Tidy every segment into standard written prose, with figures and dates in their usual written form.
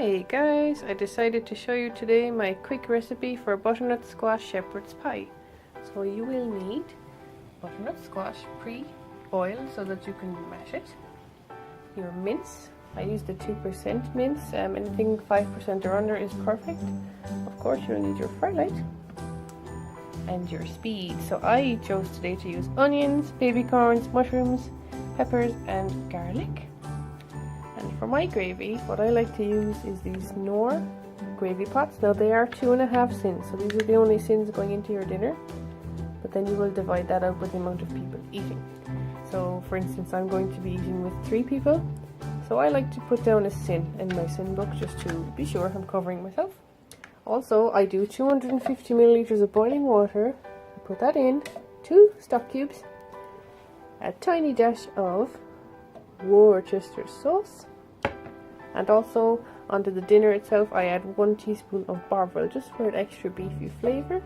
Hey guys, I decided to show you today my quick recipe for butternut squash shepherd's pie. So you will need butternut squash pre-oiled so that you can mash it, your mince. I used the 2% mince, anything 5% or under is perfect. Of course you'll need your Frylight and your speed. So I chose today to use onions, baby corns, mushrooms, peppers and garlic. And for my gravy, what I like to use is these knorr gravy pots. Now they are 2.5 syns, so these are the only syns going into your dinner. But then you will divide that out with the amount of people eating. So for instance, I'm going to be eating with 3 people. So I like to put down a syn in my syn book just to be sure I'm covering myself. Also, I do 250 milliliters of boiling water. I put that in, 2 stock cubes, a tiny dash of Worcestershire sauce, and also onto the dinner itself I add 1 teaspoon of bovril just for an extra beefy flavour.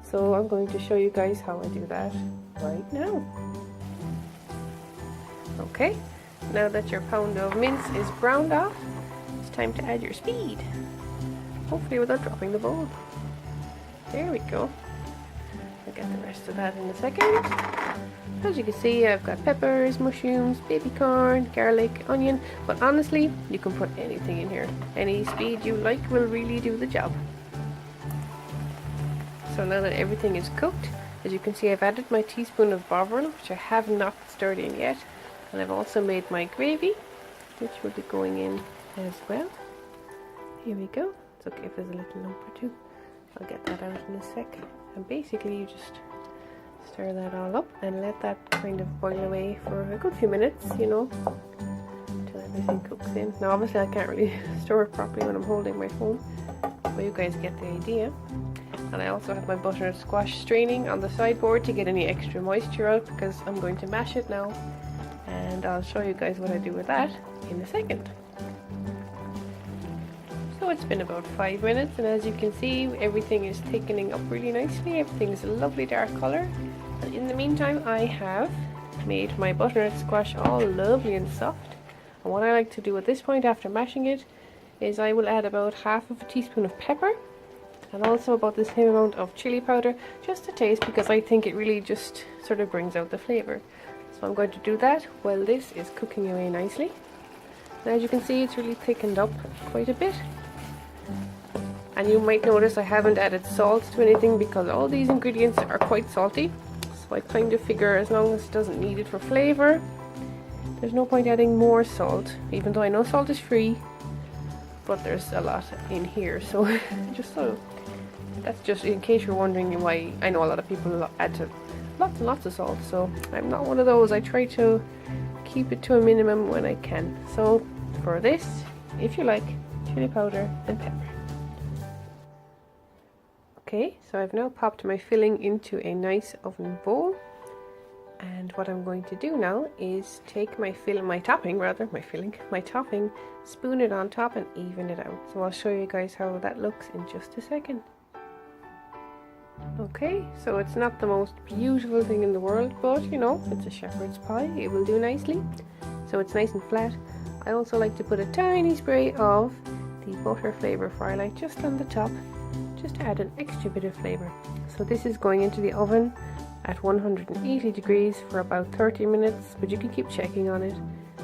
So I'm going to show you guys how I do that right now. Okay, now that your pound of mince is browned off, it's time to add your speed, hopefully without dropping the bowl. There we go. I'll get the rest of that in a second. As you can see, I've got peppers, mushrooms, baby corn, garlic, onion, but honestly, you can put anything in here. Any speed you like will really do the job. So now that everything is cooked, as you can see, I've added my teaspoon of bovril, which I have not stirred in yet, and I've also made my gravy, which will be going in as well. Here we go. It's okay if there's a little lump or two. I'll get that out in a sec. And basically you just stir that all up and let that kind of boil away for a good few minutes, you know, until everything cooks in. Now obviously I can't really stir it properly when I'm holding my phone, but you guys get the idea. And I also have my butternut squash straining on the sideboard to get any extra moisture out, because I'm going to mash it now, and I'll show you guys what I do with that in a second. So it's been about 5 minutes, and as you can see, everything is thickening up really nicely. Everything is a lovely dark colour. And in the meantime, I have made my butternut squash all lovely and soft. And what I like to do at this point after mashing it is I will add about half of a teaspoon of pepper, and also about the same amount of chili powder, just to taste, because I think it really just sort of brings out the flavour. So I'm going to do that while this is cooking away nicely. And as you can see, it's really thickened up quite a bit. And you might notice I haven't added salt to anything because all these ingredients are quite salty. So I kind of figure as long as it doesn't need it for flavour, there's no point adding more salt, even though I know salt is free, but there's a lot in here. So that's just in case you're wondering why. I know a lot of people add to lots and lots of salt, so I'm not one of those. I try to keep it to a minimum when I can. So for this, if you like, chili powder and pepper. Okay, so I've now popped my filling into a nice oven bowl, and what I'm going to do now is take my topping, spoon it on top and even it out. So I'll show you guys how that looks in just a second. Okay, so it's not the most beautiful thing in the world, but you know, it's a shepherd's pie, it will do nicely. So it's nice and flat. I also like to put a tiny spray of the butter flavour Frylight just on the top, just to add an extra bit of flavour. So this is going into the oven at 180 degrees for about 30 minutes, but you can keep checking on it.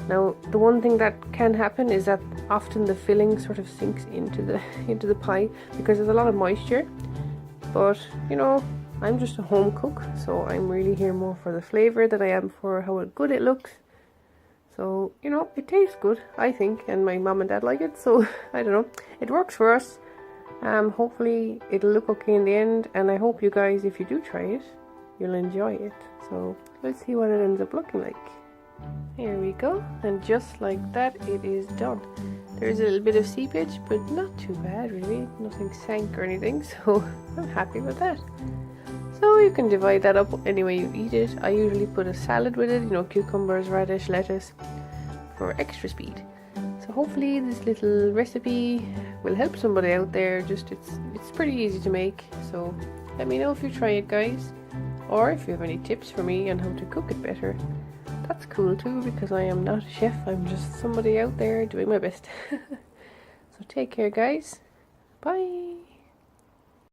Now the one thing that can happen is that often the filling sort of sinks into the pie because there's a lot of moisture. But you know, I'm just a home cook, so I'm really here more for the flavour than I am for how good it looks. So you know, it tastes good, I think, and my mum and dad like it, so I don't know, it works for us. Hopefully it'll look okay in the end, and I hope you guys, if you do try it, you'll enjoy it. So let's see what it ends up looking like. Here we go, and just like that it is done. There's a little bit of seepage, but not too bad really, nothing sank or anything, so I'm happy with that. So you can divide that up any way you eat it. I usually put a salad with it, you know, cucumbers, radish, lettuce, for extra speed. So hopefully this little recipe will help somebody out there. Just it's pretty easy to make, so let me know if you try it, guys, or if you have any tips for me on how to cook it better. That's cool too, because I am not a chef, I'm just somebody out there doing my best. So take care, guys. Bye.